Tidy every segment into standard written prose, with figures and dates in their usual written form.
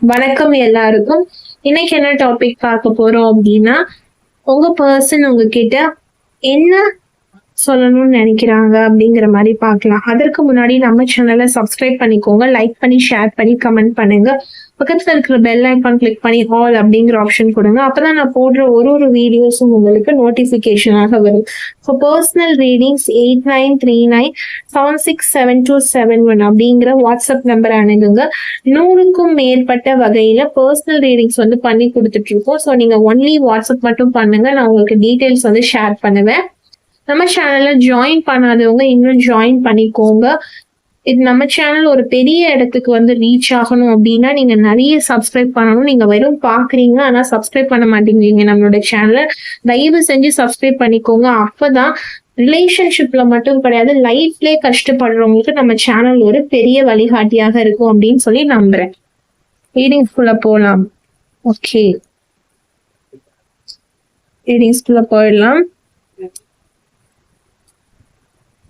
வணக்கம் எல்லாருக்கும். இன்னைக்கு என்ன டாபிக் பார்க்க போறோம் அப்படின்னா, உங்க பர்சன் உங்ககிட்ட என்ன சொல்லணும்னு நினைக்கிறாங்க அப்படிங்கிற மாதிரி பார்க்கலாம். அதற்கு முன்னாடி நம்ம சேனலை சப்ஸ்கிரைப் பண்ணிக்கோங்க, லைக் பண்ணி, ஷேர் பண்ணி, கமெண்ட் பண்ணுங்க. பக்கத்துல இருக்கிற பெல் ஐக்கான் கிளிக் பண்ணி ஆல் அப்படிங்கிற ஆப்ஷன் கொடுங்க. அப்பதான் நான் போடுற ஒரு வீடியோஸும் உங்களுக்கு நோட்டிபிகேஷனாக வரும். ஸோ பர்சனல் ரீடிங்ஸ் 8939767271 அப்படிங்கிற வாட்ஸ்அப் நம்பர் அணுகுங்க. 100க்கும் மேற்பட்ட வகையில பர்சனல் ரீடிங்ஸ் வந்து பண்ணி கொடுத்துட்டு இருக்கோம். ஸோ நீங்க ஒன்லி வாட்ஸ்அப் மட்டும் பண்ணுங்க, நான் உங்களுக்கு டீட்டெயில்ஸ் வந்து ஷேர் பண்ணுவேன். நம்ம சேனல்ல ஜாயின் பண்ணாதவங்க இன்னும் ஜாயின் பண்ணிக்கோங்க. இது நம்ம சேனல் ஒரு பெரிய இடத்துக்கு வந்து ரீச் ஆகணும் அப்படின்னா நீங்க நிறைய சப்ஸ்கிரைப் பண்ணணும். நீங்க வெறும் பாக்குறீங்க ஆனா சப்ஸ்கிரைப் பண்ண மாட்டேங்கிறீங்க நம்மளோட சேனலை. தயவு செஞ்சு சப்ஸ்கிரைப் பண்ணிக்கோங்க. அப்பதான் ரிலேஷன்ஷிப்ல மட்டும் கிடையாது, லைஃப்லயே கஷ்டப்படுறவங்களுக்கு நம்ம சேனல் ஒரு பெரிய வழிகாட்டியாக இருக்கும் அப்படின்னு சொல்லி நம்புறேன். ரீடிங்ஸ்குள்ள போலாம். ஓகே, ரீடிங்ஸ்குள்ள போயிடலாம்.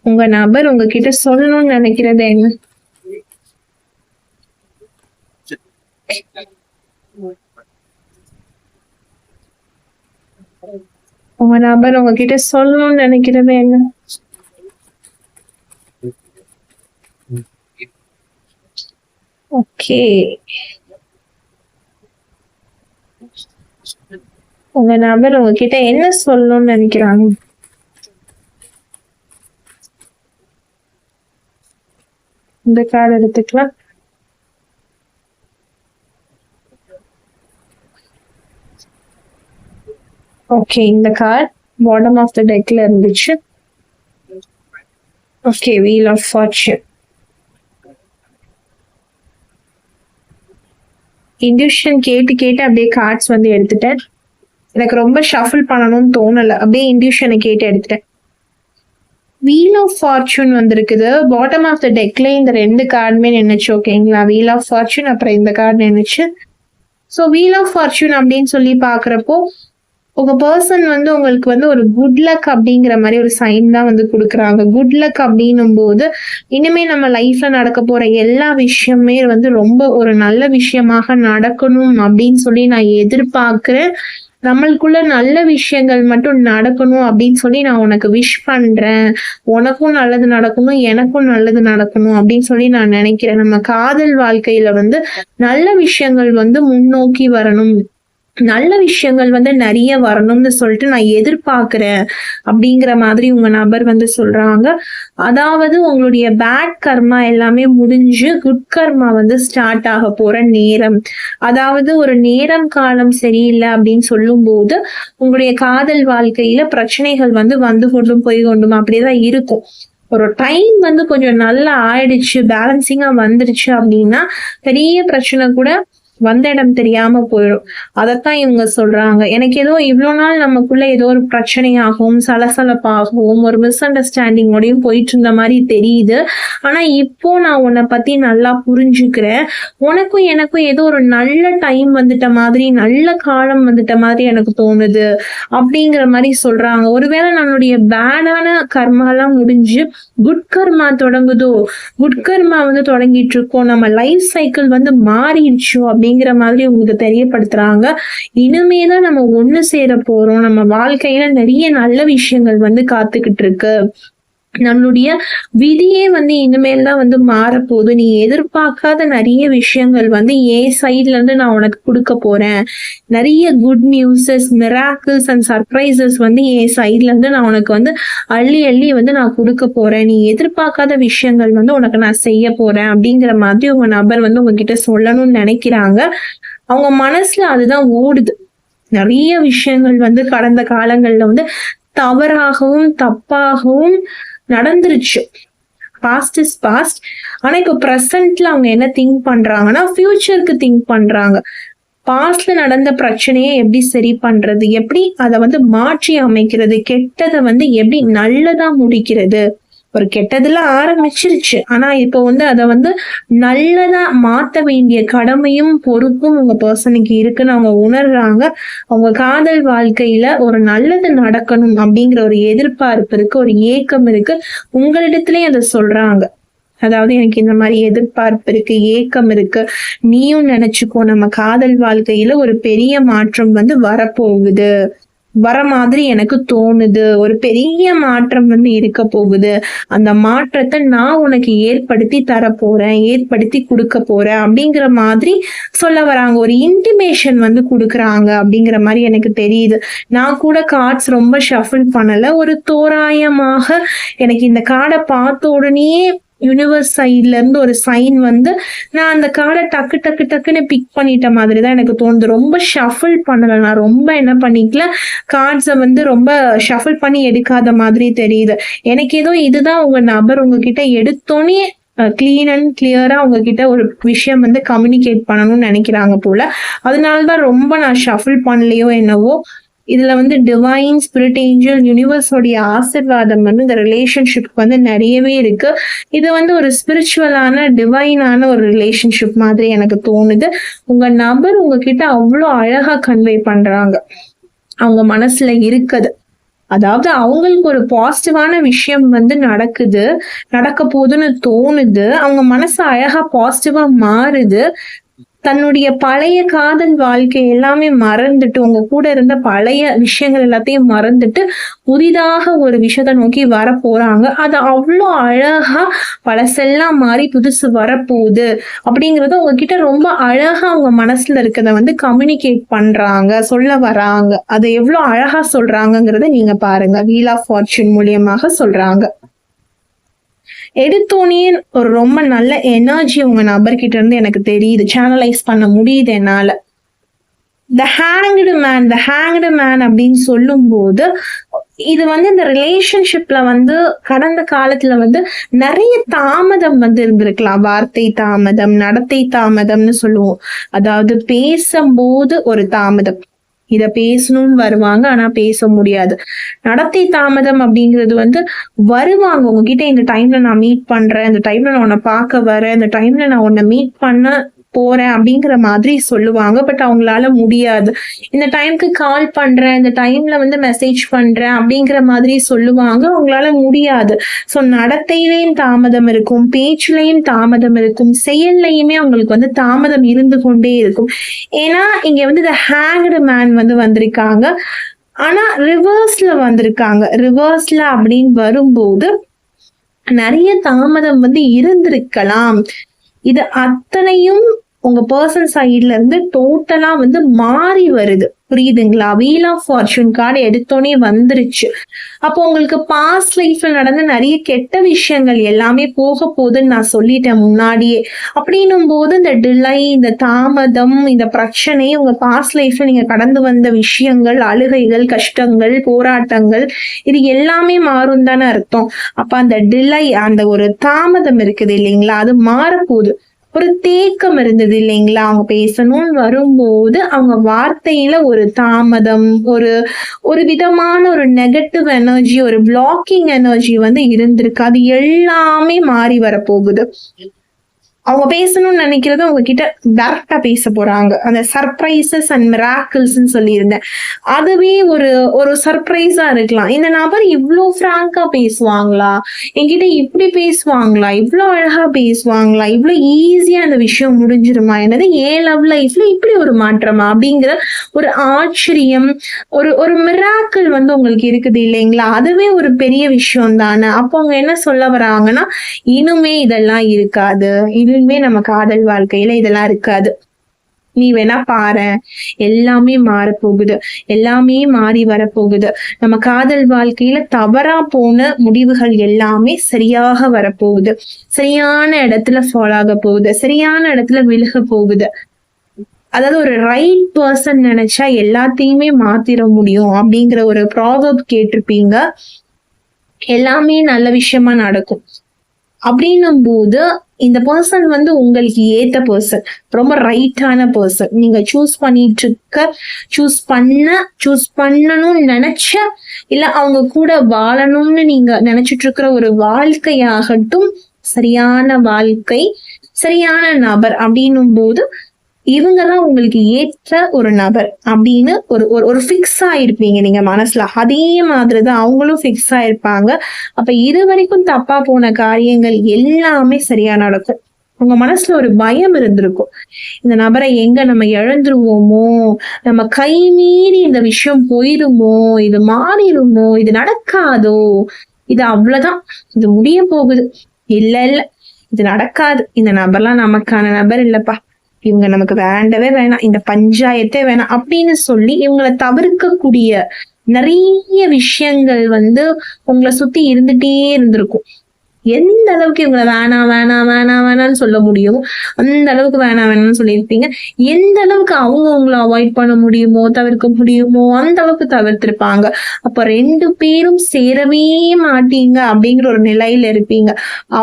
உங்க நபர் உங்ககிட்ட சொல்லணும்னு நினைக்கிறது என்ன? உங்க நபர் உங்ககிட்ட சொல்லணும்னு நினைக்கிறது என்ன? ஓகே, உங்க நபர் உங்ககிட்ட என்ன சொல்லணும்னு நினைக்கிறாங்க? இந்த கார்டு எடுத்துக்கலாம். ஓகே, இந்த கார்டு பாட்டம் ஆஃப் த டெக்ல இருந்துச்சு. Okay, wheel of fortune. Intuition கேட்டு அப்படியே கார்ட்ஸ் வந்து எடுத்துட்டேன். எனக்கு ரொம்ப ஷஃபிள் பண்ணணும்னு தோணல, அப்படியே இன்ட்யூஷனை கேட்டு எடுத்துட்டேன். வீல் ஆஃப் ஃபார்ச்சூன் வந்திருக்குது. பாட்டம் ஆஃப் த டெக்ல இந்த 2 கார்டுமே நின்னுச்சு. ஓகேங்களா, வீல் ஆஃப் ஃபார்ச்சூன் அப்புறம் இந்த கார்டு நின்னுச்சு. ஸோ வீல் ஆஃப் ஃபார்ச்சூன் அப்படின்னு சொல்லி பாக்குறப்போ உங்க பர்சன் வந்து உங்களுக்கு வந்து ஒரு குட் லக் அப்படிங்கிற மாதிரி ஒரு சைன் தான் வந்து கொடுக்குறாங்க. குட் லக் அப்படின்னும் போது இனிமே நம்ம லைஃப்ல நடக்க போற எல்லா விஷயமே வந்து ரொம்ப ஒரு நல்ல விஷயமாக நடக்கணும் அப்படின்னு சொல்லி நான் எதிர்பார்க்கிறேன். நம்மளுக்குள்ள நல்ல விஷயங்கள் மட்டும் நடக்கணும் அப்படின்னு சொல்லி நான் உனக்கு விஷ் பண்றேன். உனக்கும் நல்லது நடக்கணும், எனக்கும் நல்லது நடக்கணும் அப்படின்னு சொல்லி நான் நினைக்கிறேன். நம்ம காதல் வாழ்க்கையில வந்து நல்ல விஷயங்கள் வந்து முன்னோக்கி வரணும், நல்ல விஷயங்கள் வந்து நிறைய வரணும்னு சொல்லிட்டு நான் எதிர்பார்க்கிறேன் அப்படிங்கிற மாதிரி உங்க நபர் வந்து சொல்றாங்க. அதாவது உங்களுடைய பேட் கர்மா எல்லாமே முடிஞ்சு குட் கர்மா வந்து ஸ்டார்ட் ஆக போற நேரம். அதாவது ஒரு நேரம் காலம் சரியில்லை அப்படின்னு சொல்லும் போது உங்களுடைய காதல் வாழ்க்கையில பிரச்சனைகள் வந்து கொண்டும் போய் கொண்டும் அப்படியேதான் இருக்கும். ஒரு டைம் வந்து கொஞ்சம் நல்லா ஆயிடுச்சு, பேலன்சிங்கா வந்துருச்சு அப்படின்னா பெரிய பிரச்சனை கூட வந்த இடம் தெரியாம போயிடும். அதத்தான் இவங்க சொல்றாங்க. எனக்கு ஏதோ இவ்வளவு நாள் நமக்குள்ள ஏதோ ஒரு பிரச்சனையாகவும் சலசலப்பாகவும் ஒரு மிஸ் அண்டர்ஸ்டாண்டிங்கோடையும் போயிட்டு இருந்த மாதிரி தெரியுது. ஆனா இப்போ நான் உன்னை பத்தி நல்லா புரிஞ்சுக்கிறேன். உனக்கும் எனக்கும் ஏதோ ஒரு நல்ல டைம் வந்துட்ட மாதிரி, நல்ல காலம் வந்துட்ட மாதிரி எனக்கு தோணுது அப்படிங்கிற மாதிரி சொல்றாங்க. ஒருவேளை நம்மளுடைய பேடான கர்மாலாம் முடிஞ்சு குட் கர்மா தொடங்குதோ, குட் கர்மா வந்து தொடங்கிட்டு இருக்கோம், நம்ம லைஃப் சைக்கிள் வந்து மாறிடுச்சோ அப்படிங்கிற மாதிரி உங்களுக்கு தெரியப்படுத்துறாங்க. இனிமேதான் நம்ம ஒண்ணு சேர போறோம், நம்ம வாழ்க்கையில நிறைய நல்ல விஷயங்கள் வந்து காத்துக்கிட்டு இருக்கு, நம்மளுடைய விதியே வந்து இனிமேல் தான் வந்து மாறப்போகுது, நீ எதிர்பார்க்காத நிறைய விஷயங்கள் வந்து என் சைட்ல இருந்து நான் உனக்கு கொடுக்க போறேன், நிறைய good newses, miracles and surprises வந்து என் சைட்ல இருந்து நான் உனக்கு வந்து அள்ளி அள்ளி வந்து நான் கொடுக்க போறேன், நீ எதிர்பார்க்காத விஷயங்கள் வந்து உனக்கு நான் செய்ய போறேன் அப்படிங்கிற மாதிரி உங்க நபர் வந்து உங்ககிட்ட சொல்லணும்னு நினைக்கிறாங்க. அவங்க மனசுல அதுதான் ஓடுது. நிறைய விஷயங்கள் வந்து கடந்த காலங்கள்ல வந்து தவறாகவும் தப்பாகவும் நடந்துருச்சு. Past is past. ஆனா இப்போ பிரசன்ட்ல அவங்க என்ன திங்க் பண்றாங்கன்னா ஃபியூச்சருக்கு திங்க் பண்றாங்க. பாஸ்ட்ல நடந்த பிரச்சனையை எப்படி சரி பண்றது, எப்படி அதை வந்து மாற்றி அமைக்கிறது, கெட்டதை வந்து எப்படி நல்லதா முடிக்கிறது. ஒரு கெட்டதுல ஆரம்பிச்சிருச்சு, ஆனா இப்போ வந்து அதை வந்து நல்லதா மாத்த வேண்டிய கடமையும் பொறுப்பும் உங்க பர்சனுக்கு இருக்குன்னு அவங்க உணர்றாங்க. அவங்க காதல் வாழ்க்கையில ஒரு நல்லது நடக்கணும் அப்படிங்கிற ஒரு எதிர்பார்ப்பு இருக்கு, ஒரு ஏக்கம் இருக்கு. உங்களிடத்திலேயே அதை சொல்றாங்க. அதாவது எனக்கு இந்த மாதிரி எதிர்பார்ப்பு இருக்கு, ஏக்கம் இருக்கு, நீயும் நினைச்சுக்கோ, நம்ம காதல் வாழ்க்கையில ஒரு பெரிய மாற்றம் வந்து வரப்போகுது, வர மாதிரி எனக்கு தோணுது, ஒரு பெரிய மாற்றம் வந்து இருக்க போகுது, அந்த மாற்றத்தை நான் உனக்கு ஏற்படுத்தி தரப்போறேன், ஏற்படுத்தி கொடுக்க போறேன் அப்படிங்கிற மாதிரி சொல்ல வராங்க. ஒரு இன்டிமேஷன் வந்து கொடுக்குறாங்க அப்படிங்கிற மாதிரி எனக்கு தெரியுது. நான் கூட கார்ட்ஸ் ரொம்ப ஷஃபிள் பண்ணல, ஒரு தோராயமாக எனக்கு இந்த கார்டை பார்த்த உடனே யூனிவர்ஸ் சைட்ல இருந்து ஒரு சைன் வந்து நான் அந்த கார்டை டக்கு டக்கு டக்குன்னு பிக் பண்ணிட்ட மாதிரி தான் எனக்கு தோணுது. ரொம்ப ஷஃபிள் பண்ணல, நான் ரொம்ப என்ன பண்ணிக்கல, கார்ட்ஸை வந்து ரொம்ப ஷஃபிள் பண்ணி எடுக்காத மாதிரி தெரியுது. எனக்கு ஏதோ இதுதான் உங்க நபர் உங்ககிட்ட எடுத்தோன்னே கிளீன் அண்ட் கிளியரா உங்ககிட்ட ஒரு விஷயம் வந்து கம்யூனிகேட் பண்ணணும்னு நினைக்கிறாங்க போல. அதனாலதான் ரொம்ப நான் ஷஃபிள் பண்ணலையோ என்னவோ. இதுல வந்து டிவைன், ஸ்பிரிட் ஏஞ்சல், யூனிவர்ஸோடைய ஆசீர்வாதம் வந்து இந்த ரிலேஷன்ஷிப் வந்து நிறையவே இருக்கு. இது வந்து ஒரு ஸ்பிரிச்சுவலான டிவைனான ஒரு ரிலேஷன்ஷிப் மாதிரி எனக்கு தோணுது. உங்க நபர் உங்ககிட்ட அவ்வளோ அழகா கன்வே பண்றாங்க, அவங்க மனசுல இருக்குது. அதாவது அவங்களுக்கு ஒரு பாசிட்டிவான விஷயம் வந்து நடக்க போகுதுன்னு தோணுது, அவங்க மனசு அழகா பாசிட்டிவா மாறுது. தன்னுடைய பழைய காதல் வாழ்க்கை எல்லாமே மறந்துட்டு, உங்க கூட இருந்த பழைய விஷயங்கள் எல்லாத்தையும் மறந்துட்டு புதிதாக ஒரு விஷயத்த நோக்கி வர போறாங்க. அது அவ்வளோ அழகா பழசெல்லாம் மாறி புதுசு வரப்போகுது அப்படிங்கறத உங்ககிட்ட ரொம்ப அழகா அவங்க மனசுல இருக்கிறத வந்து கம்யூனிகேட் பண்றாங்க, சொல்ல வராங்க. அதை எவ்வளவு அழகா சொல்றாங்கிறத நீங்க பாருங்க. வீல் ஆஃப் ஃபார்ச்சூன் மூலியமாக சொல்றாங்க. எடுத்தோனே ஒரு ரொம்ப நல்ல எனர்ஜி உங்க நபர்கிட்ட இருந்து எனக்கு தெரியுது, சேனலைஸ் பண்ண முடியுது என்னால. த ஹேங்டு மேன் அப்படின்னு சொல்லும் போது இது வந்து இந்த ரிலேஷன்ஷிப்ல வந்து கடந்த காலத்துல வந்து நிறைய தாமதம் வந்து இருந்திருக்கலாம். வார்த்தை தாமதம், நடத்தை தாமதம்னு சொல்லுவோம். அதாவது பேசும்போது ஒரு தாமதம், இத பேசணும்னு வருவாங்க ஆனா பேச முடியாது. நடத்தை தாமதம் அப்படிங்கிறது வந்து வருவாங்க உங்ககிட்ட, இந்த டைம்ல நான் மீட் பண்றேன், இந்த டைம்ல நான் உன்னை பார்க்க வரேன், இந்த டைம்ல நான் உன்னை மீட் பண்ண போறேன் அப்படிங்கிற மாதிரி சொல்லுவாங்க. பட் அவங்களால முடியாது. இந்த டைம்க்கு கால் பண்றேன், இந்த டைம்ல வந்து மெசேஜ் பண்றேன் அப்படிங்கிற மாதிரி சொல்லுவாங்க, அவங்களால முடியாது. ஸோ நடத்தையிலையும் தாமதம் இருக்கும், பேச்சுலையும் தாமதம் இருக்கும், செயல்லையுமே அவங்களுக்கு வந்து தாமதம் இருந்து கொண்டே இருக்கும். ஏன்னா இங்க வந்து இந்த ஹேங்டு மேன் வந்து வந்திருக்காங்க, ஆனா ரிவர்ஸ்ல வந்திருக்காங்க. ரிவர்ஸ்ல அப்படின்னு வரும்போது நிறைய தாமதம் வந்து இருந்திருக்கலாம். இது அத்தனையும் உங்க பர்சன் சைட்ல இருந்து டோட்டலா வந்து மாறி வருது, புரியுதுங்களா? வீல் ஆஃப் ஃபார்ச்சூன் கார்டு எடுத்தோடனே வந்துருச்சு. அப்போ உங்களுக்கு பாஸ்ட் லைஃப்ல நடந்த நிறைய கெட்ட விஷயங்கள் எல்லாமே போக போகுதுன்னு நான் சொல்லிட்டேன் முன்னாடியே. அப்படின்னும் போது இந்த டிலை, இந்த தாமதம், இந்த பிரச்சனை, உங்க பாஸ்ட் லைஃப்ல நீங்க கடந்து வந்த விஷயங்கள், அழுகைகள், கஷ்டங்கள், போராட்டங்கள், இது எல்லாமே மாறும் தானே அர்த்தம். அப்ப அந்த டிலை, அந்த ஒரு தாமதம் இருக்குது இல்லைங்களா, அது மாறப்போகுது. ஒரு தேக்கம் இருந்தது இல்லைங்களா, அவங்க பேசணும்னு வரும்போது அவங்க வார்த்தையில ஒரு தாமதம், ஒரு விதமான ஒரு நெகட்டிவ் எனர்ஜி, ஒரு பிளாக்கிங் எனர்ஜி வந்து இருந்திருக்கு. அது எல்லாமே மாறி வரப்போகுது. அவங்க பேசணும்னு நினைக்கிறது உங்ககிட்ட டைரக்டா பேச போறாங்க. அந்த சர்ப்ரைசஸ் அண்ட் மிராக்கிள்ஸ் சொல்லியிருந்தேன், அதுவே ஒரு சர்ப்ரைஸா இருக்கலாம். இந்த நபர் இவ்வளோ பிராங்கா பேசுவாங்களா, என்கிட்ட இப்படி பேசுவாங்களா, இவ்வளோ அழகா பேசுவாங்களா, இவ்வளோ ஈஸியா அந்த விஷயம் முடிஞ்சிருமா, என்னது ஏன் லவ் லைஃப்ல இப்படி ஒரு மாற்றமா அப்படிங்கிற ஒரு ஆச்சரியம், ஒரு மிராக்கிள் வந்து உங்களுக்கு இருக்குது இல்லைங்களா, அதுவே ஒரு பெரிய விஷயம் தானே. அப்போ அவங்க என்ன சொல்ல வராங்கன்னா, இனிமே இதெல்லாம் இருக்காது, இனிமே நம்ம காதல் வாழ்க்கையில இதெல்லாம் இருக்காது, நீ வேணா பாரு, எல்லாமே மாறப்போகுது, எல்லாமே மாறி வரப்போகுது, நம்ம காதல் வாழ்க்கையில தவறா போன முடிவுகள் எல்லாமே சரியாக வரப்போகுது, சரியான இடத்துல ஃபாலோ ஆக போகுது, சரியான இடத்துல விழுக போகுது. அதாவது ஒரு ரைட் பர்சன் நினைச்சா எல்லாத்தையுமே மாத்திர முடியும் அப்படிங்கிற ஒரு ப்ராவர்ப் கேட்டிருப்பீங்க. எல்லாமே நல்ல விஷயமா நடக்கும் அப்படின்னும் போது இந்த பர்சன் வந்து உங்களுக்கு ஏத்த பர்சன், ரொம்ப ரைட்டான பர்சன். நீங்க சூஸ் பண்ணணும்னு நினைச்ச, இல்ல அவங்க கூட வாழணும்னு நீங்க நினைச்சிட்டு இருக்கிற ஒரு வாழ்க்கையாகட்டும், சரியான வாழ்க்கை, சரியான நபர் அப்படின்னும் போது இவங்கதான் உங்களுக்கு ஏற்ற ஒரு நபர் அப்படின்னு ஒரு ஒரு ஃபிக்ஸ் ஆயிருப்பீங்க நீங்க மனசுல. அதே மாதிரிதான் அவங்களும் ஃபிக்ஸ் ஆயிருப்பாங்க. அப்ப இது வரைக்கும் தப்பா போன காரியங்கள் எல்லாமே சரியா நடக்கும். உங்க மனசுல ஒரு பயம் இருந்திருக்கும். இந்த நபரை எங்க நம்ம இழந்துருவோமோ, நம்ம கை மீறி இந்த விஷயம் போயிருமோ, இது மாறிடுமோ, இது நடக்காதோ, இது அவ்வளவுதான், இது முடிய போகுது, இல்ல இல்ல இது நடக்காது, இந்த நபர்லாம் நமக்கான நபர் இல்லப்பா, இவங்க நமக்கு வேண்டவே வேணாம், இந்த பஞ்சாயத்தே வேணாம் அப்படின்னு சொல்லி இவங்களை தவிர்க்கக்கூடிய நிறைய விஷயங்கள் உங்களை சுத்தி இருந்துட்டே இருந்திருக்கும். எந்த அளவுக்கு இவங்களை வேணாம் வேணாம் வேணாம் வேணாம்னு சொல்ல முடியுமோ அந்த அளவுக்கு வேணாம் வேணாம்னு சொல்லியிருப்பீங்க. எந்த அளவுக்கு அவங்க உங்களை அவாய்ட் பண்ண முடியுமோ, தவிர்க்க முடியுமோ அந்த அளவுக்கு தவிர்த்திருப்பாங்க. அப்ப 2 பேரும் சேரவே மாட்டீங்க அப்படிங்கிற ஒரு நிலையில இருப்பீங்க.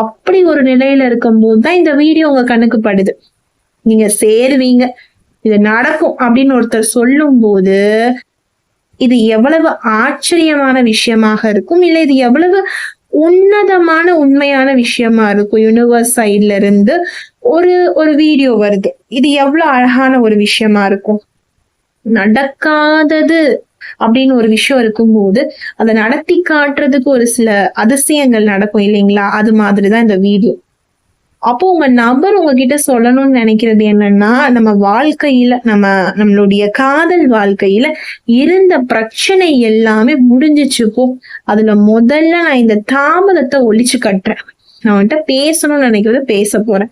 அப்படி ஒரு நிலையில இருக்கும் போதுதான் இந்த வீடியோ உங்க கண்ணுக்கு படுது. நீங்க சேருவீங்க, இது நடக்கும் அப்படின்னு ஒருத்தர் சொல்லும் போது இது எவ்வளவு ஆச்சரியமான விஷயமாக இருக்கும், இல்ல இது எவ்வளவு உன்னதமான உண்மையான விஷயமா இருக்கும். யூனிவர்ஸ் சைட்ல இருந்து ஒரு வீடியோ வருது, இது எவ்வளவு அழகான ஒரு விஷயமா இருக்கும். நடக்காதது அப்படின்னு ஒரு விஷயம் இருக்கும்போது அதை நடத்தி காட்டுறதுக்கு ஒரு சில அதிசயங்கள் நடக்கும் இல்லைங்களா? அது மாதிரிதான் இந்த வீடியோ. அப்போ உங்க நபர் உங்ககிட்ட சொல்லணும்னு நினைக்கிறது என்னன்னா, நம்ம வாழ்க்கையில நம்மளுடைய காதல் வாழ்க்கையில இருந்த பிரச்சனை எல்லாமே முடிஞ்சிச்சு போ. அதுல முதல்ல நான் இந்த தாமதத்தை ஒழிச்சு கட்டுறேன். நான் வந்துட்டு பேசணும்னு நினைக்கிறத பேச போறேன்.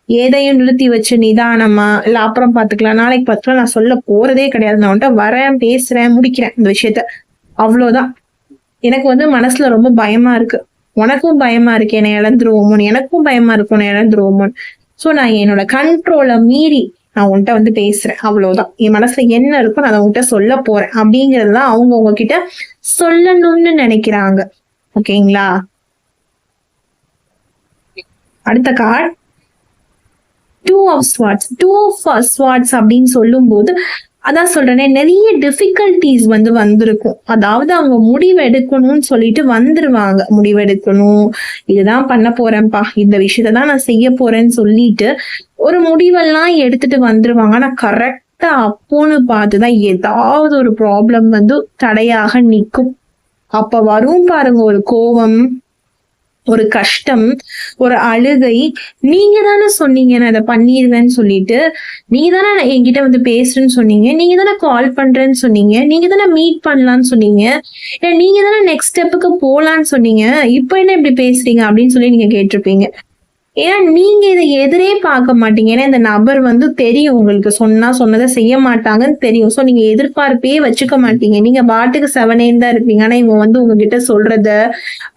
எதையும் நிறுத்தி வச்சு நிதானமா இல்ல அப்புறம் பாத்துக்கலாம், நாளைக்கு பாத்துக்கலாம் நான் சொல்ல போறதே கிடையாது. நான் வந்துட்டு வரேன், பேசுறேன், முடிக்கிறேன் இந்த விஷயத்த, அவ்வளவுதான். எனக்கு மனசுல ரொம்ப பயமா இருக்கு, உனக்கும் பயமா இருக்கு என்னை இழந்துருவோமோன்னு, எனக்கும் பயமா இருக்கும் என்னை இழந்துருவோமோன்னு. சோ நான் என்னோட கண்ட்ரோலை மீறி நான் உன்கிட்ட பேசுறேன், அவ்வளவுதான். என் மனசுல என்ன இருக்கும் நான் உன்கிட்ட சொல்ல போறேன் அப்படிங்கறதுதான் அவங்க உங்ககிட்ட சொல்லணும்னு நினைக்கிறாங்க. ஓகேங்களா? அடுத்த card 2 of Swords. 2 of Swords அப்படின்னு சொல்லும் போது அதான் சொல்றேனே, நிறைய டிஃபிகல்டிஸ் வந்திருக்கும். அதாவது அவங்க முடிவெடுக்கணும்னு சொல்லிட்டு வந்துருவாங்க. முடிவெடுக்கணும், இதுதான் பண்ண போறேன்ப்பா, இந்த விஷயத்தான் நான் செய்ய போறேன்னு சொல்லிட்டு ஒரு முடிவெல்லாம் எடுத்துட்டு வந்துருவாங்க. ஆனா கரெக்டா அப்போன்னு பார்த்துதான் ஏதாவது ஒரு ப்ராப்ளம் தடையாக நிக்கும். அப்ப வரும் பாருங்க ஒரு கோபம், ஒரு கஷ்டம், ஒரு அழுகை. நீங்க தானே சொன்னீங்க நான் இதை பண்ணிடுவேன்னு சொல்லிட்டு, நீங்க தானே என்கிட்ட பேசுறேன்னு சொன்னீங்க, நீங்க தானே கால் பண்றேன்னு சொன்னீங்க, நீங்க தானே மீட் பண்ணலான்னு சொன்னீங்க, நீங்க தானே நெக்ஸ்ட் ஸ்டெப்புக்கு போலான்னு சொன்னீங்க, இப்ப என்ன இப்படி பேசுறீங்க அப்படின்னு சொல்லி நீங்க கேட்டிருப்பீங்க. ஏன்னா நீங்க இதை எதிரே பார்க்க மாட்டீங்க. ஏன்னா இந்த நபர் தெரியும் உங்களுக்கு, சொன்னதை செய்ய மாட்டாங்கன்னு தெரியும். சோ நீங்க எதிர்பார்ப்பே வச்சுக்க மாட்டீங்க. நீங்க பாட்டுக்கு 7 தான் இருப்பீங்க. ஆனா இவங்க உங்ககிட்ட சொல்றத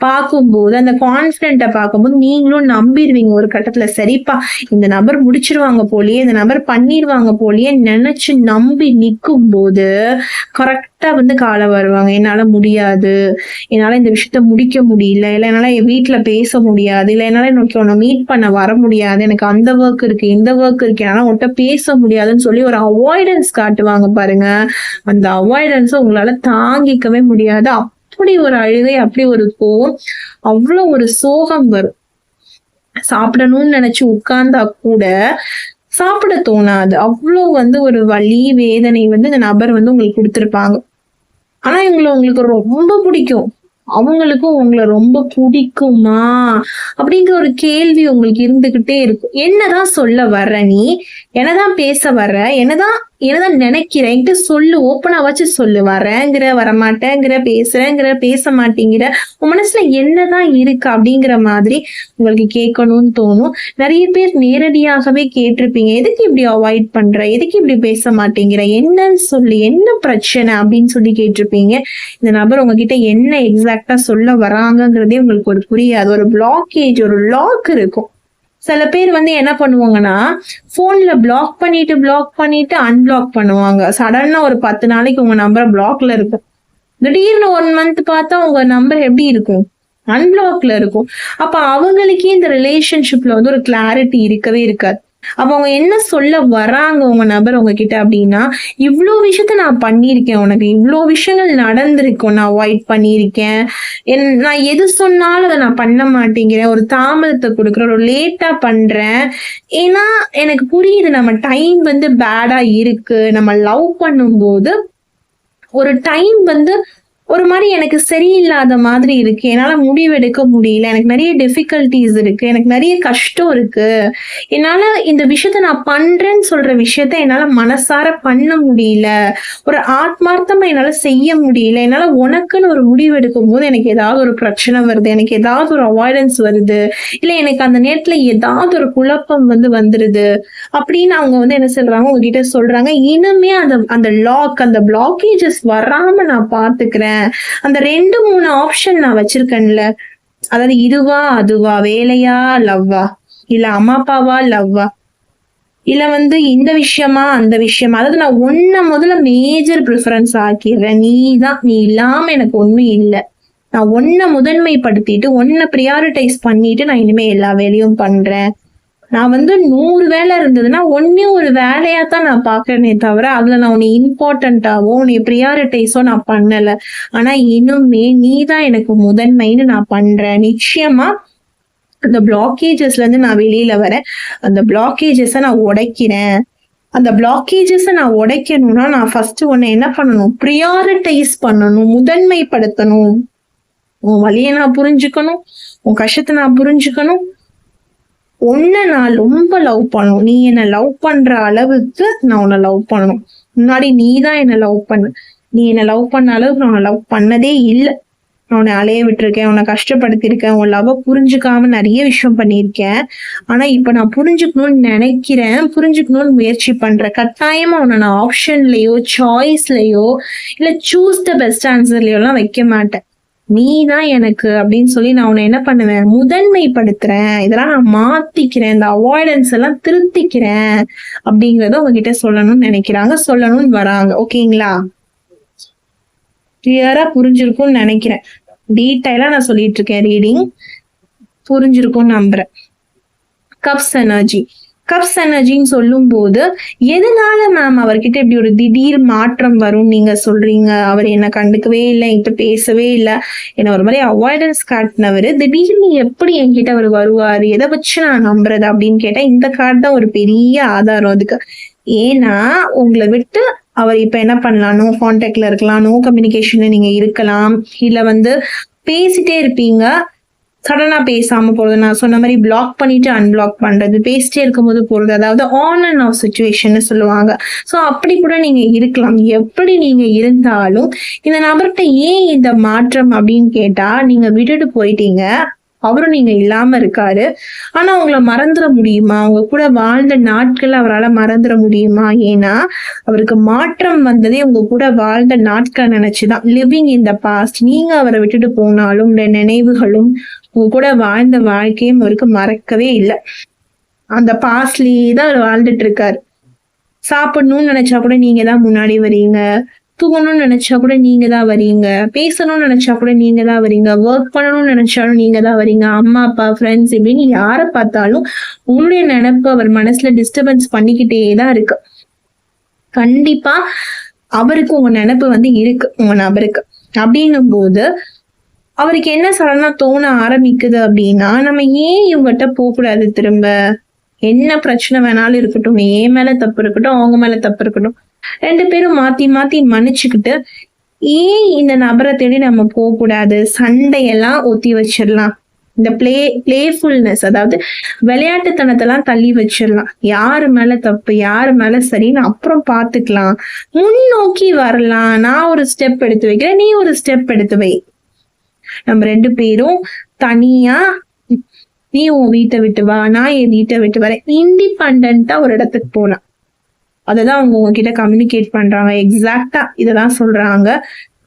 பார்க்கும்போது, அந்த கான்பிடென்ட்டை பார்க்கும்போது நீங்களும் நம்பிடுவீங்க ஒரு கட்டத்துல. சரிப்பா, இந்த நபர் முடிச்சிருவாங்க போலயே, இந்த நபர் பண்ணிடுவாங்க போலயே நினைச்சு நம்பி நிக்கும் போது கரெக்டா காலை வருவாங்க. என்னால முடியாது, என்னால இந்த விஷயத்த முடிக்க முடியல, இல்ல என்னால என் வீட்டுல பேச முடியாது, இல்ல என்னால இன்னைக்கு உன்னை மீட் பண்ண வர முடியாது, எனக்கு அந்த ஒர்க் இருக்கு, இந்த ஒர்க் இருக்கு, ஆனா உன்கிட்ட பேச முடியாதுன்னு சொல்லி ஒரு அவாய்டன்ஸ் காட்டுவாங்க பாருங்க. அந்த அவாய்டன்ஸ் உங்களால தாங்கிக்கவே முடியாது. அப்படி ஒரு அழுகை, அப்படி ஒரு கோவம், அவ்வளவு ஒரு சோகம் வரும். சாப்பிடணும்னு நினைச்சு உட்கார்ந்தா கூட சாப்பிட தோணாது. அவ்வளவு ஒரு வலி, வேதனை இந்த நபர் உங்களுக்கு கொடுத்திருப்பாங்க. ஆனா உங்களுக்கு ரொம்ப பிடிக்கும். அவங்களுக்கும் உங்களை ரொம்ப பிடிக்குமா அப்படிங்கிற ஒரு கேள்வி உங்களுக்கு இருந்துகிட்டே இருக்கும். என்னதான் சொல்ல வர்ற நீ, என்னதான் பேச வர்ற, என்னதான் நினைக்கிறேன்ட்டு சொல்லு, ஓப்பனா வச்சு சொல்லு. வரேங்கிற, வரமாட்டேங்கிற, பேசுறேங்கிற, பேச மாட்டேங்கிற, உன் மனசுல என்னதான் இருக்கு அப்படிங்கிற மாதிரி உங்களுக்கு கேட்கணும்னு தோணும். நிறைய பேர் நேரடியாகவே கேட்டிருப்பீங்க, எதுக்கு இப்படி அவாய்ட் பண்ற, எதுக்கு இப்படி பேச மாட்டேங்கிற, என்னன்னு சொல்லி, என்ன பிரச்சனை அப்படின்னு சொல்லி கேட்டிருப்பீங்க. இந்த நபர் உங்ககிட்ட என்ன எக்ஸாக்டா சொல்ல வராங்கிறதே உங்களுக்கு ஒரு புரியாது. ஒரு பிளாக்கேஜ், ஒரு லாக் இருக்கும். சில பேர் என்ன பண்ணுவாங்கன்னா, போன்ல பிளாக் பண்ணிட்டு அன்பிளாக் பண்ணுவாங்க. சடனா ஒரு 10 நாளைக்கு உங்க நம்பர் பிளாக்ல இருக்கும். திடீர்னு 1 மந்த் பார்த்தா உங்க நம்பர் எப்படி இருக்கும், அன்பிளாக்ல இருக்கும். அப்ப அவங்களுக்கே இந்த ரிலேஷன்ஷிப்ல ஒரு கிளாரிட்டி இருக்கவே இருக்காது. அப்ப அவங்க என்ன சொல்ல வராங்க உங்க நபர் உங்ககிட்ட அப்படின்னா, இவ்ளோ விஷயத்த நான் பண்ணியிருக்கேன் உனக்கு. இவ்ளோ விஷயங்கள் நடந்திருக்கும். நான் அவாய்ட் பண்ணியிருக்கேன். நான் எது சொன்னாலும் அத நான் பண்ண மாட்டேங்கிறேன். ஒரு தாமதத்த குடுக்குறேன். ஒரு லேட்டா பண்றேன். ஏன்னா, எனக்கு புரியுது நம்ம டைம் வந்து பேடா இருக்கு. நம்ம லவ் பண்ணும்போது, ஒரு டைம் வந்து ஒரு மாரி எனக்கு சரியில்லாத மாதிரி இருக்கு. என்னால முடிவெடுக்க முடியல. எனக்கு நெறைய டிஃபிகல்டீஸ் இருக்கு. எனக்கு நெறைய கஷ்டம் இருக்கு. என்னால இந்த விஷயத்த நான் பண்றேன்னு சொல்ற விஷயத்த என்னால மனசார பண்ண முடியல. ஒரு ஆத்மார்த்தமா என்னால செய்ய முடியல. என்னால உனக்குன்னு ஒரு முடிவு எடுக்கும்போது எனக்கு ஏதாவது ஒரு பிரச்சனை வருது. எனக்கு ஏதாவது ஒரு அவாய்டன்ஸ் வருது. இல்ல எனக்கு அந்த நேரத்துல ஏதாவது ஒரு குழப்பம் வந்து வந்துருது. அப்படின்னு அவங்க வந்து என்ன சொல்றாங்க, உங்ககிட்ட சொல்றாங்க. இனிமே அந்த அந்த பிளாக்கேஜஸ் வராம நான் பார்த்துக்கிறேன். அந்த 2, 3 ஆப்ஷன் நான் வச்சிருக்கேன்ல. அதாவது இதுவா, அதுவா, வேலையா, லவ்வா, இல்ல அம்மா அப்பாவா, லவ்வா, இல்ல வந்து இந்த விஷயமா, அந்த விஷயமா. அதாவது நான் உன்ன முதல்ல மேஜர் பிரிஃபரன்ஸ் ஆக்கிடுறேன். நீ இல்லாம எனக்கு ஒண்ணும் இல்ல. நான் உன்ன முதன்மைப்படுத்திட்டு, உன்ன பிரியாரிட்டைஸ் பண்ணிட்டு நான் இனிமே எல்லா வேலையும் பண்றேன். நான் வந்து 100 வேலை இருந்ததுன்னா, ஒண்ணே ஒரு வேலையா தான் நான் பார்க்கிறேனே தவிர, அதுல நான் உன்னை இம்பார்ட்டன்ட்டாவோ, உன்னை பிரியாரிட்டைஸோ நான் பண்ணல. ஆனா இனிமே நீ தான் எனக்கு முதன்மைன்னு நான் பண்றேன். நிச்சயமா அந்த பிளாக்கேஜஸ்ல இருந்து நான் வெளியில வரேன். அந்த பிளாக்கேஜஸ நான் உடைக்கிறேன். அந்த பிளாக்கேஜஸ நான் உடைக்கணும்னா, நான் ஃபர்ஸ்ட் உன்னை என்ன பண்ணணும்? பிரியாரிட்டைஸ் பண்ணணும். முதன்மைப்படுத்தணும். உன் வலிய நான் புரிஞ்சுக்கணும். உன் கஷ்டத்த நான் புரிஞ்சுக்கணும். உன்னை நான் ரொம்ப லவ் பண்ணணும். நீ என்ன லவ் பண்ற அளவுக்கு நான் உன்னை லவ் பண்ணணும். முன்னாடி நீ தான் என்ன லவ் பண்ண. நீ என்ன லவ் பண்ண அளவுக்கு நான் லவ் பண்ணதே இல்லை. நான் உன்னை அலைய விட்டுருக்கேன், உன்னை கஷ்டப்படுத்திருக்கேன், உன் லவ் புரிஞ்சுக்காம நிறைய விஷயம் பண்ணியிருக்கேன். ஆனா இப்ப நான் புரிஞ்சுக்கணும்னு நினைக்கிறேன், புரிஞ்சுக்கணும்னு முயற்சி பண்றேன். கட்டாயமா உன்னை நான் ஆப்ஷன்லயோ, சாய்ஸ்லயோ, இல்ல சூஸ் த பெஸ்ட் ஆன்சர்லயோ எல்லாம் வைக்க மாட்டேன். நீ தான் எனக்கு அப்படின்னு சொல்லி நான் உன்னை என்ன பண்ணுவேன்? முதன்மைப்படுத்துறேன். இதெல்லாம் நான் மாத்திக்கிறேன். இந்த அவாய்டன்ஸ் எல்லாம் திருத்திக்கிறேன் அப்படிங்கறத உங்ககிட்ட சொல்லணும்னு நினைக்கிறாங்க, சொல்லணும்னு வராங்க. ஓகேங்களா? கிளியரா புரிஞ்சிருக்கும்னு நினைக்கிறேன். டீட்டெயிலா நான் சொல்லிட்டு இருக்கேன். ரீடிங் புரிஞ்சிருக்கும்னு நம்புறேன். கப்ஸ் எனர்ஜின்னு சொல்லும் போது, எதனால மேம் அவர்கிட்ட இப்படி ஒரு திடீர் மாற்றம் வரும் நீங்க சொல்றீங்க? அவர் என்ன கண்டுக்கவே இல்லை, என்கிட்ட பேசவே இல்லை, என்ன ஒரு மாதிரி அவாய்டன்ஸ் காட்டினவர் திடீர்னு எப்படி என்கிட்ட அவர் வருவாரு, எதை வச்சு நான் நம்புறது அப்படின்னு கேட்டா, இந்த கார்டு தான் ஒரு பெரிய ஆதாரம் அதுக்கு. ஏன்னா உங்களை விட்டு அவர் இப்ப என்ன பண்ணலாம்? நோ கான்டாக்ட்ல இருக்கலாம், நோ கம்யூனிகேஷன்ல நீங்க இருக்கலாம், இல்ல வந்து பேசிட்டே இருப்பீங்க, சடனா பேசாம போறது, நான் சொன்ன மாதிரி பிளாக் பண்ணிட்டு அன்பிளாக் பண்றது, பேசிட்டே இருக்கும்போது போறது, அதாவது ஆன் அண்ட் ஆஃப் சிச்சுவேஷன் சொல்லுவாங்க. சோ அப்படி கூட நீங்க இருக்கலாம். எப்படி நீங்க இருந்தாலும் இந்த நபர்கிட்ட ஏன் இந்த மாற்றம் அப்படின்னு கேட்டா, நீங்க விட்டுட்டு போயிட்டீங்க, அவரும் நீங்க இல்லாம இருக்காரு. ஆனா உங்களை மறந்துட முடியுமா? அவங்க கூட வாழ்ந்த நாட்கள் அவரால் மறந்துட முடியுமா? ஏன்னா அவருக்கு மாற்றம் வந்ததே உங்க கூட வாழ்ந்த நாட்கள் நினைச்சுதான். Living in the past. நீங்க அவரை விட்டுட்டு போனாலும் நினைவுகளும் உங்க கூட வாழ்ந்த வாழ்க்கையும் அவருக்கு மறக்கவே இல்லை. அந்த பாஸ்ட்லயே தான் அவர் வாழ்ந்துட்டு இருக்காரு. சாப்பிடணும்னு நினைச்சா கூட நீங்க தான் முன்னாடி வரீங்க, தூங்கணும்னு நினைச்சா கூட நீங்க தான் வரீங்க, பேசணும்னு நினைச்சா கூட நீங்க தான் வரீங்க, ஒர்க் பண்ணணும்னு நினைச்சாலும் நீங்க தான் வரீங்க, அம்மா அப்பா ஃப்ரெண்ட்ஸ் இப்படின்னு யாரை பார்த்தாலும் உங்களுடைய நினைப்பு அவர் மனசுல டிஸ்டர்பன்ஸ் பண்ணிக்கிட்டே தான் இருக்கு. கண்டிப்பா அவருக்கு உங்க நினைப்பு வந்து இருக்கு உங்க நபருக்கு. அப்படின்னும் போது அவருக்கு என்ன சடனா தோண ஆரம்பிக்குது அப்படின்னா, நம்ம ஏன் இவங்ககிட்ட போகக்கூடாது? திரும்ப என்ன பிரச்சனை வேணாலும் இருக்கட்டும், என் மேல தப்பு இருக்கட்டும், அவங்க மேல தப்பு இருக்கட்டும், 2 பேரும் மாத்தி மாத்தி மன்னிச்சுக்கிட்டு ஏன் இந்த நபரை தேடி நம்ம போகக்கூடாது? சண்டையெல்லாம் ஒத்தி வச்சிடலாம். இந்த பிளேஃபுல்னஸ், அதாவது விளையாட்டுத்தனத்தெல்லாம் தள்ளி வச்சிடலாம். யாரு மேல தப்பு, யாரு மேல சரின்னு அப்புறம் பாத்துக்கலாம். முன்னோக்கி வரலாம். நான் ஒரு ஸ்டெப் எடுத்து வைக்கிறேன், நீ ஒரு ஸ்டெப் எடுத்து வை. நம்ம 2 பேரும் தனியா, நீ உன் வீட்டை விட்டு வா, நான் என் வீட்டை விட்டு வரேன், இண்டிபெண்டா ஒரு இடத்துக்கு போலாம். அததான் அவங்க உங்ககிட்ட கம்யூனிகேட் பண்றாங்க. எக்ஸாக்டா இததான் சொல்றாங்க.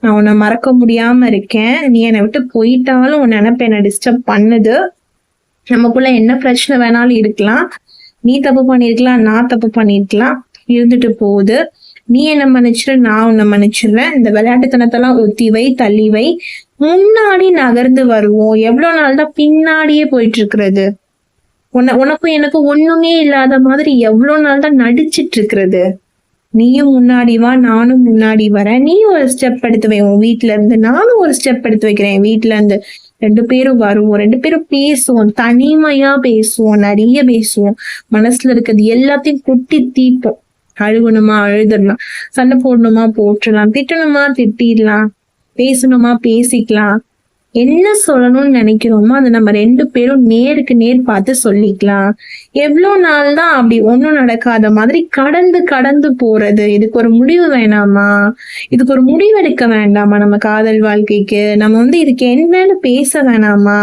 நான் உன்னை மறக்க முடியாம இருக்கேன், நீ என்னை விட்டு போயிட்டாலும் உன் நினைப்பு என்னை டிஸ்டர்ப் பண்ணுது. நமக்குள்ள என்ன பிரச்சனை வேணாலும் இருக்கலாம், நீ தப்பு பண்ணிருக்கலாம், நான் தப்பு பண்ணிருக்கலாம், இருந்துட்டு போகுது. நீ என்ன மன்னிச்சிரு, நான் உன்னை மன்னிச்சிடுறேன். இந்த விளையாட்டுத்தனத்தெல்லாம் ஒத்தி வை, தள்ளி வை, முன்னாடி நகர்ந்து வருவோம். எவ்வளவு நாள் தான் பின்னாடியே போயிட்டு இருக்கிறது? உனக்கும் எனக்கும் ஒண்ணுமே இல்லாத மாதிரி எவ்வளவு நாள் தான் நடிச்சிட்டு இருக்கிறது? நீயும் முன்னாடி வா, நானும் முன்னாடி வரேன். நீ ஒரு ஸ்டெப் எடுத்து வை உன் வீட்டுல இருந்து, நானும் ஒரு ஸ்டெப் எடுத்து வைக்கிறேன் என் வீட்டுல இருந்து. 2 பேரும் வருவோம், 2 பேரும் பேசுவோம், தனிமையா பேசுவோம், நிறைய பேசுவோம். மனசுல இருக்கிறது எல்லாத்தையும் கொட்டி தீப்போம். அழுகணுமா அழுதுடலாம், சண்டை போடணுமா போட்டுடலாம், திட்டணுமா திட்டிடலாம், பேசணுமா பேசிக்கலாம். என்ன சொல்லணும்னு நினைக்கிறோமோ அதை நம்ம 2 பேரும் நேருக்கு நேர் பார்த்து சொல்லிக்கலாம். எவ்வளவு நாள் தான் அப்படி ஒண்ணும் நடக்காத மாதிரி கடந்து கடந்து போறது? இதுக்கு ஒரு முடிவு வேணாமா? இதுக்கு ஒரு முடிவு எடுக்க வேண்டாமா? நம்ம காதல் வாழ்க்கைக்கு நம்ம இதுக்கு என்னன்னு பேச வேணாமா?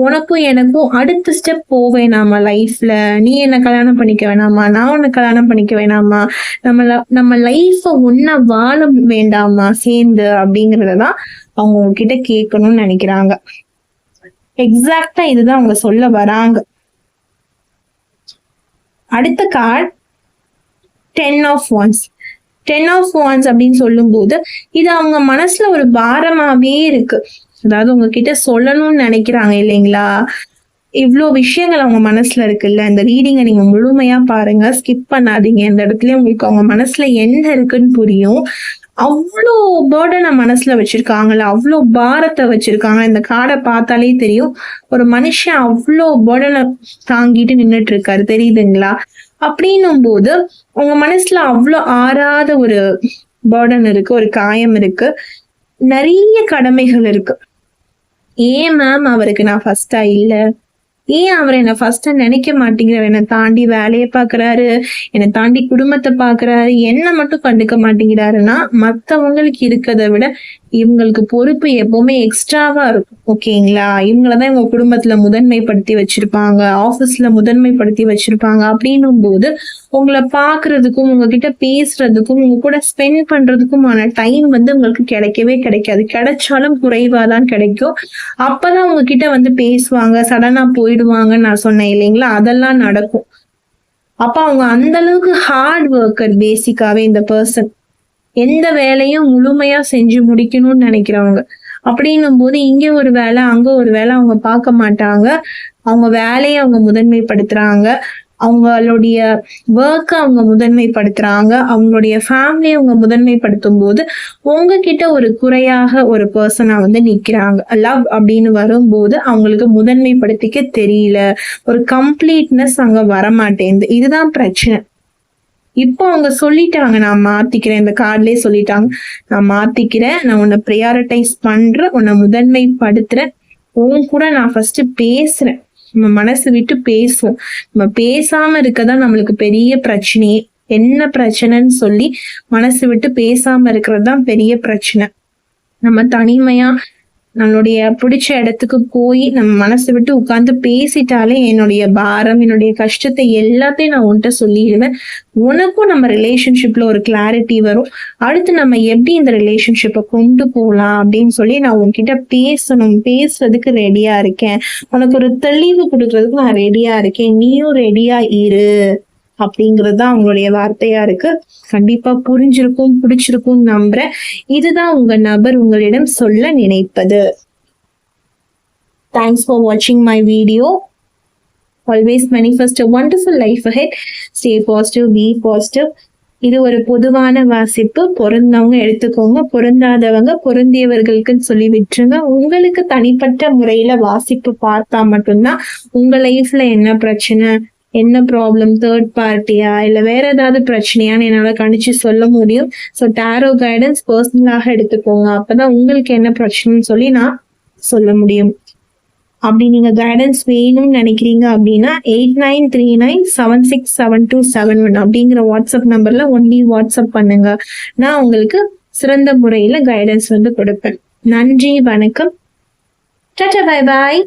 உனக்கும் எனக்கும் அடுத்த ஸ்டெப் போக வேணாமா லைஃப்ல? நீ என்ன கல்யாணம் பண்ணிக்க வேணாமா? நான் உன்னை கல்யாணம் பண்ணிக்க வேணாமா? நம்ம லைஃப ஒன்னா வாழ வேண்டாமா சேர்ந்து? அப்படிங்கறதான் அவங்க உங்ககிட்ட கேட்கணும்னு நினைக்கிறாங்க. எக்ஸாக்டா இதுதான் அவங்க சொல்ல வராங்க. அடுத்த card 10 of Wands. 10 of Wands அப்படின்னு சொல்லும் போது இது அவங்க மனசுல ஒரு பாரமாவே இருக்கு. அதாவது உங்ககிட்ட சொல்லணும்னு நினைக்கிறாங்க இல்லைங்களா? இவ்வளோ விஷயங்கள் அவங்க மனசுல இருக்குல்ல. இந்த ரீடிங்கை நீங்க முழுமையா பாருங்க, ஸ்கிப் பண்ணாதீங்க. இந்த இடத்துல உங்களுக்கு அவங்க மனசுல என்ன இருக்குன்னு புரியும். அவ்வளோ பேர்டனை மனசுல வச்சிருக்காங்கல்ல, அவ்வளோ பாரத்தை வச்சிருக்காங்க. இந்த கார்டை பார்த்தாலே தெரியும் ஒரு மனுஷன் அவ்வளோ பேர்டனை தாங்கிட்டு நின்றுட்டு இருக்காரு, தெரியுதுங்களா? அப்படின்னும் போது உங்க மனசுல அவ்வளோ ஆறாத ஒரு பேர்டன் இருக்கு, ஒரு காயம் இருக்கு, நிறைய கடமைகள் இருக்கு. ஏன் மேம் அவருக்கு நான் ஃபர்ஸ்டா இல்ல? ஏன் அவர் என்ன ஃபர்ஸ்ட் நினைக்க மாட்டேங்கிறாரு? என்னை தாண்டி வேலையை பாக்குறாரு, என்னை தாண்டி குடும்பத்தை பாக்குறாரு, என்ன மட்டும் கண்டுக்க மாட்டேங்கிறாருன்னா மத்தவங்களுக்கு இருக்கிறத விட இவங்களுக்கு பொறுப்பு எப்பவுமே எக்ஸ்ட்ராவா இருக்கும். ஓகேங்களா? இவங்களதான் இவங்க குடும்பத்துல முதன்மைப்படுத்தி வச்சிருப்பாங்க, ஆபீஸ்ல முதன்மைப்படுத்தி வச்சிருப்பாங்க. அப்படின்னும் போது உங்களை பாக்குறதுக்கும் உங்ககிட்ட பேசுறதுக்கும் உங்க கூட ஸ்பெண்ட் பண்றதுக்குமான டைம் உங்களுக்கு கிடைக்கவே கிடைக்காது. கிடைச்சாலும் குறைவாதான் கிடைக்கும். அப்பதான் உங்ககிட்ட பேசுவாங்க, சடனா போயிடுவாங்கன்னு நான் சொன்னேன் இல்லைங்களா? அதெல்லாம் நடக்கும். அப்ப அவங்க அந்த அளவுக்கு ஹார்ட் ஒர்க்கர். பேசிக்காவே இந்த பர்சன் எந்த வேலையும் முழுமையா செஞ்சு முடிக்கணும்னு நினைக்கிறவங்க. அப்படின்னும் போது இங்க ஒரு வேலை அங்க ஒரு வேலை அவங்க பார்க்க மாட்டாங்க. அவங்க வேலையை அவங்க முதன்மைப்படுத்துறாங்க, அவங்களுடைய ஒர்க்க அவங்க முதன்மைப்படுத்துறாங்க, அவங்களுடைய ஃபேமிலியை அவங்க முதன்மைப்படுத்தும் போது உங்ககிட்ட ஒரு குறையாக ஒரு பர்சனா நிக்கிறாங்க. லவ் அப்படின்னு வரும்போது அவங்களுக்கு முதன்மைப்படுத்திக்க தெரியல, ஒரு கம்ப்ளீட்னஸ் அங்க வரமாட்டேங்குது. இதுதான் பிரச்சனை. இப்போ அவங்க சொல்லிட்டாங்க, நான் மாத்திக்கிறேன். இந்த கார்ட்லயே சொல்லிட்டாங்க, நான் மாத்திக்கிறேன், நான் உன்னை ப்ரையாரிட்டைஸ் பண்றேன், உன்னை முதன்மைப்படுத்துறேன், உன் கூட நான் ஃபர்ஸ்ட் பேசுறேன். நம்ம மனசு விட்டு பேசுவோம். நம்ம பேசாம இருக்கதான் நம்மளுக்கு பெரிய பிரச்சனையே. என்ன பிரச்சனைன்னு சொல்லி மனசு விட்டு பேசாம இருக்கிறது தான் பெரிய பிரச்சனை. நம்ம தனிமையா நம்மளுடைய பிடிச்ச இடத்துக்கு போய் நம்ம மனசு விட்டு உட்கார்ந்து பேசிட்டாலே என்னுடைய பாரம், என்னுடைய கஷ்டத்தை எல்லாத்தையும் நான் உன்கிட்ட சொல்லிடுவேன். உனக்கும் நம்ம ரிலேஷன்ஷிப்ல ஒரு கிளாரிட்டி வரும். அடுத்து நம்ம எப்படி இந்த ரிலேஷன்ஷிப்பை கொண்டு போகலாம் அப்படின்னு சொல்லி நான் உன்கிட்ட பேசுறதுக்கு ரெடியா இருக்கேன். உனக்கு ஒரு தெளிவு கொடுக்கறதுக்கு நான் ரெடியா இருக்கேன், நீயும் ரெடியா இரு அப்படிங்கிறது தான் அவங்களுடைய வார்த்தையா இருக்கு. கண்டிப்பா புரிஞ்சிருக்கும், பிடிச்சிருக்கும் நம்புறேன். இதுதான் உங்க நபர் உங்களிடம் சொல்ல நினைப்பது. தேங்க்ஸ் ஃபார் வாட்சிங் my video. Always manifest a wonderful life ahead. Stay positive, be positive. இது ஒரு பொதுவான வாசிப்பு. பொருந்தவங்க எடுத்துக்கோங்க, பொருந்தாதவங்க பொருந்தியவர்களுக்குன்னு சொல்லி விட்டுருங்க. உங்களுக்கு தனிப்பட்ட முறையில வாசிப்பு பார்த்தா மட்டும்தான் உங்க லைஃப்ல என்ன பிரச்சனை, என்ன ப்ராப்ளம், தேர்ட் பார்ட்டியா இல்ல வேற ஏதாவது பிரச்சனையான்னு என்னால கணிச்சு சொல்ல முடியும். ஸோ டாரோ கைடன்ஸ் பர்சனலாக எடுத்துக்கோங்க. அப்பதான் உங்களுக்கு என்ன பிரச்சனைன்னு சொல்லி நான் சொல்ல முடியும். அப்படி நீங்க கைடன்ஸ் வேணும்னு நினைக்கிறீங்க அப்படின்னா 8939767271 அப்படிங்கிற வாட்ஸ்அப் நம்பர்ல ஒன்லி வாட்ஸ்அப் பண்ணுங்க. நான் உங்களுக்கு சிறந்த முறையில கைடன்ஸ் கொடுப்பேன். நன்றி, வணக்கம், டாடா, பை பாய்.